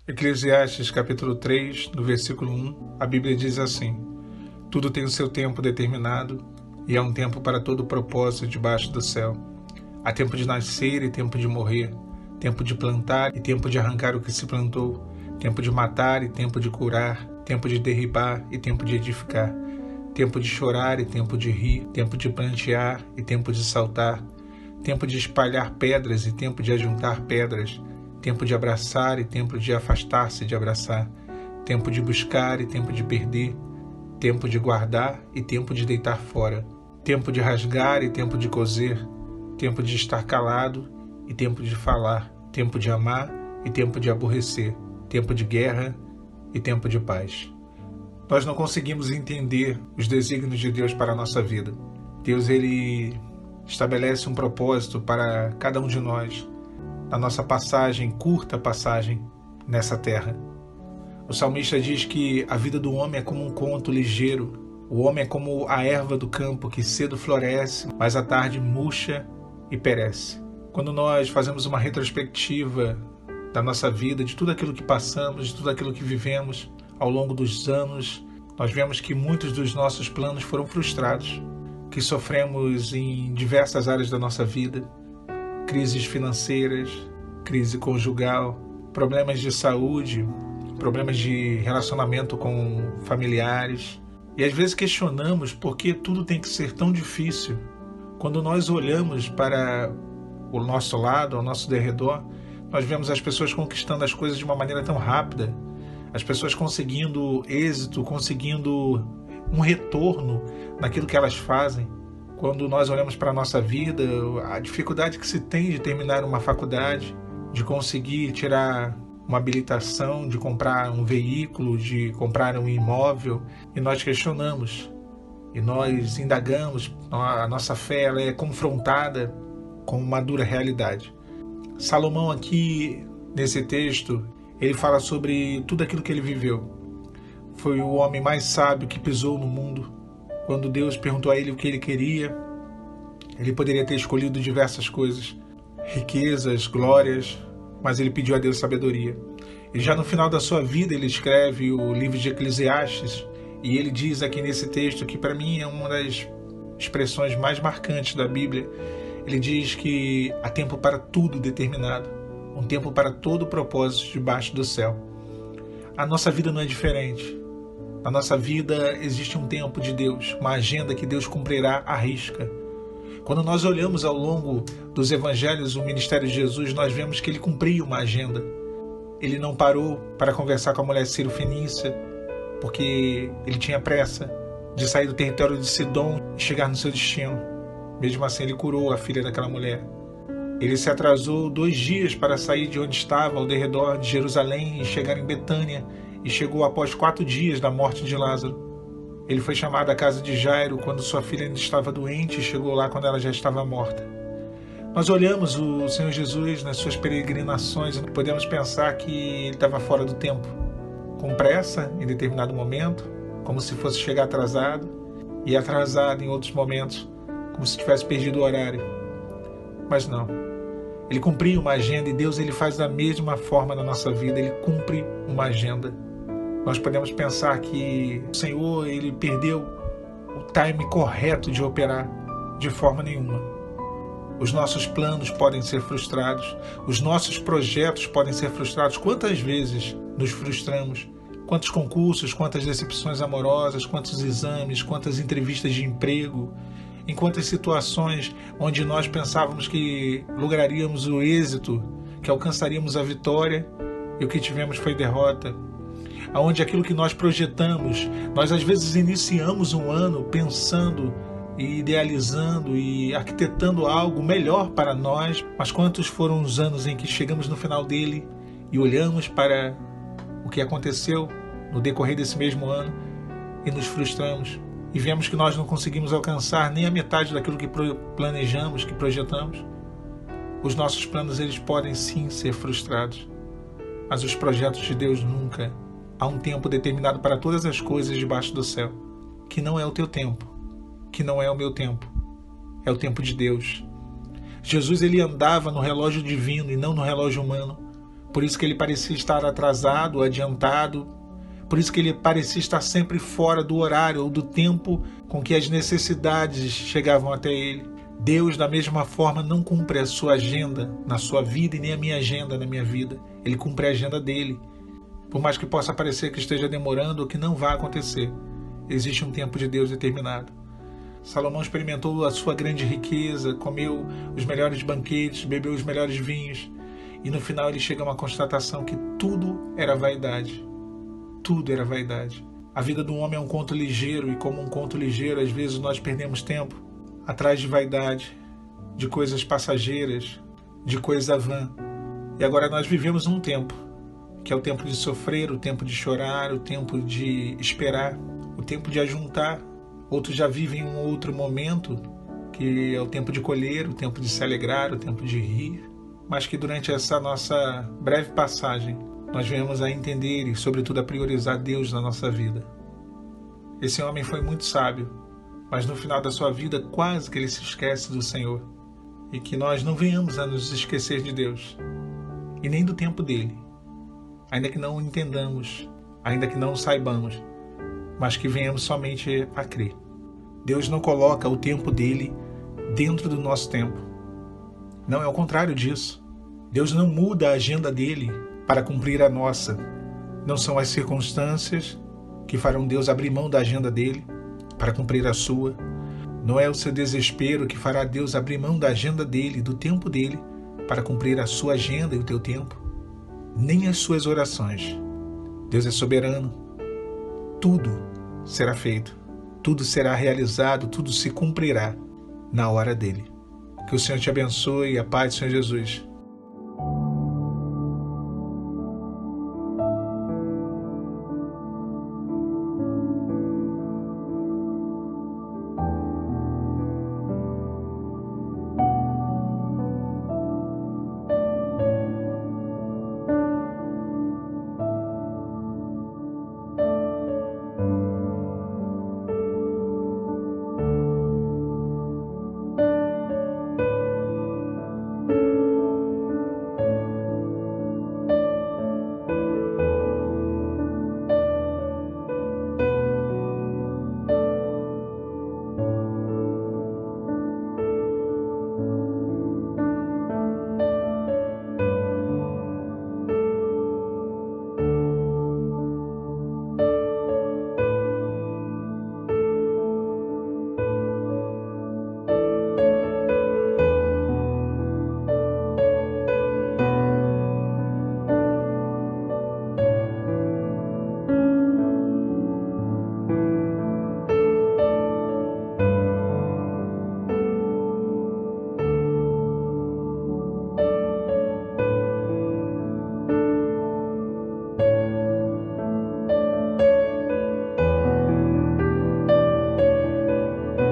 Eclesiastes capítulo 3, no versículo 1, a Bíblia diz assim: tudo tem o seu tempo determinado, e há um tempo para todo propósito debaixo do céu. Há tempo de nascer e tempo de morrer, tempo de plantar e tempo de arrancar o que se plantou, tempo de matar e tempo de curar, tempo de derribar e tempo de edificar, tempo de chorar e tempo de rir, tempo de plantear e tempo de saltar, tempo de espalhar pedras e tempo de ajuntar pedras, tempo de abraçar e tempo de afastar-se de abraçar, tempo de buscar e tempo de perder, tempo de guardar e tempo de deitar fora, tempo de rasgar e tempo de coser, tempo de estar calado e tempo de falar, tempo de amar e tempo de aborrecer, tempo de guerra e tempo de paz. Nós não conseguimos entender os desígnios de Deus para a nossa vida. Deus, ele estabelece um propósito para cada um de nós, na nossa passagem, curta passagem nessa terra. O salmista diz que a vida do homem é como um conto ligeiro. O homem é como a erva do campo que cedo floresce, mas à tarde murcha e perece. Quando nós fazemos uma retrospectiva da nossa vida, de tudo aquilo que passamos, de tudo aquilo que vivemos ao longo dos anos, nós vemos que muitos dos nossos planos foram frustrados, que sofremos em diversas áreas da nossa vida, crises financeiras, crise conjugal, problemas de saúde, problemas de relacionamento com familiares. E às vezes questionamos por que tudo tem que ser tão difícil. Quando nós olhamos para o nosso lado, ao nosso derredor, nós vemos as pessoas conquistando as coisas de uma maneira tão rápida, as pessoas conseguindo êxito, conseguindo um retorno naquilo que elas fazem. Quando nós olhamos para a nossa vida, a dificuldade que se tem de terminar uma faculdade, de conseguir tirar uma habilitação, de comprar um veículo, de comprar um imóvel, e nós questionamos, e nós indagamos, a nossa fé ela é confrontada com uma dura realidade. Salomão aqui, nesse texto, ele fala sobre tudo aquilo que ele viveu. Foi o homem mais sábio que pisou no mundo. Quando Deus perguntou a ele o que ele queria, ele poderia ter escolhido diversas coisas, riquezas, glórias, mas ele pediu a Deus sabedoria. E já no final da sua vida ele escreve o livro de Eclesiastes, e ele diz aqui nesse texto, que para mim é uma das expressões mais marcantes da Bíblia, ele diz que há tempo para tudo determinado, um tempo para todo propósito debaixo do céu. A nossa vida não é diferente. Na nossa vida existe um tempo de Deus, uma agenda que Deus cumprirá à risca. Quando nós olhamos ao longo dos evangelhos o ministério de Jesus, nós vemos que ele cumpria uma agenda. Ele não parou para conversar com a mulher Ciro-fenícia, porque ele tinha pressa de sair do território de Sidom e chegar no seu destino. Mesmo assim, ele curou a filha daquela mulher. Ele se atrasou 2 dias para sair de onde estava, ao derredor de Jerusalém, e chegar em Betânia, e chegou após 4 dias da morte de Lázaro. Ele foi chamado à casa de Jairo quando sua filha ainda estava doente, e chegou lá quando ela já estava morta. Nós olhamos o Senhor Jesus nas suas peregrinações e podemos pensar que ele estava fora do tempo, com pressa em determinado momento, como se fosse chegar atrasado, e atrasado em outros momentos, como se tivesse perdido o horário. Mas não. Ele cumpria uma agenda, e Deus ele faz da mesma forma na nossa vida, ele cumpre uma agenda. Nós podemos pensar que o Senhor ele perdeu o time correto de operar, de forma nenhuma. Os nossos planos podem ser frustrados, os nossos projetos podem ser frustrados. Quantas vezes nos frustramos? Quantos concursos, quantas decepções amorosas, quantos exames, quantas entrevistas de emprego, em quantas situações onde nós pensávamos que lograríamos o êxito, que alcançaríamos a vitória, e o que tivemos foi derrota. Onde aquilo que nós projetamos, nós às vezes iniciamos um ano pensando e idealizando e arquitetando algo melhor para nós, mas quantos foram os anos em que chegamos no final dele e olhamos para o que aconteceu no decorrer desse mesmo ano e nos frustramos e vemos que nós não conseguimos alcançar nem a metade daquilo que planejamos, que projetamos? Os nossos planos eles podem sim ser frustrados, mas os projetos de Deus nunca. Há um tempo determinado para todas as coisas debaixo do céu, que não é o teu tempo, que não é o meu tempo, é o tempo de Deus. Jesus ele andava no relógio divino e não no relógio humano, Por isso que ele parecia estar atrasado, adiantado. Por isso que ele parecia estar sempre fora do horário ou do tempo com que as necessidades chegavam até ele. Deus, da mesma forma, não cumpre a sua agenda na sua vida e nem a minha agenda na minha vida. Ele cumpre a agenda dele. Por mais que possa parecer que esteja demorando ou que não vá acontecer, existe um tempo de Deus determinado. Salomão experimentou a sua grande riqueza, comeu os melhores banquetes, bebeu os melhores vinhos, e no final ele chega a uma constatação que tudo era vaidade. Tudo era vaidade. A vida do homem é um conto ligeiro, e como um conto ligeiro, às vezes nós perdemos tempo atrás de vaidade, de coisas passageiras, de coisa vã. E agora nós vivemos um tempo, que é o tempo de sofrer, o tempo de chorar, o tempo de esperar, o tempo de ajuntar. Outros já vivem um outro momento, que é o tempo de colher, o tempo de se alegrar, o tempo de rir, mas que durante essa nossa breve passagem, nós venhamos a entender e, sobretudo, a priorizar Deus na nossa vida. Esse homem foi muito sábio, mas no final da sua vida quase que ele se esquece do Senhor. E que nós não venhamos a nos esquecer de Deus, e nem do tempo dele, ainda que não o entendamos, ainda que não o saibamos, mas que venhamos somente a crer. Deus não coloca o tempo dele dentro do nosso tempo. Não, é o contrário disso. Deus não muda a agenda dele para cumprir a nossa. Não são as circunstâncias que farão Deus abrir mão da agenda dele para cumprir a sua. Não é o seu desespero que fará Deus abrir mão da agenda dele, do tempo dele, para cumprir a sua agenda e o teu tempo. Nem as suas orações. Deus é soberano. Tudo será feito, tudo será realizado, tudo se cumprirá na hora dele. Que o Senhor te abençoe e a paz do Senhor Jesus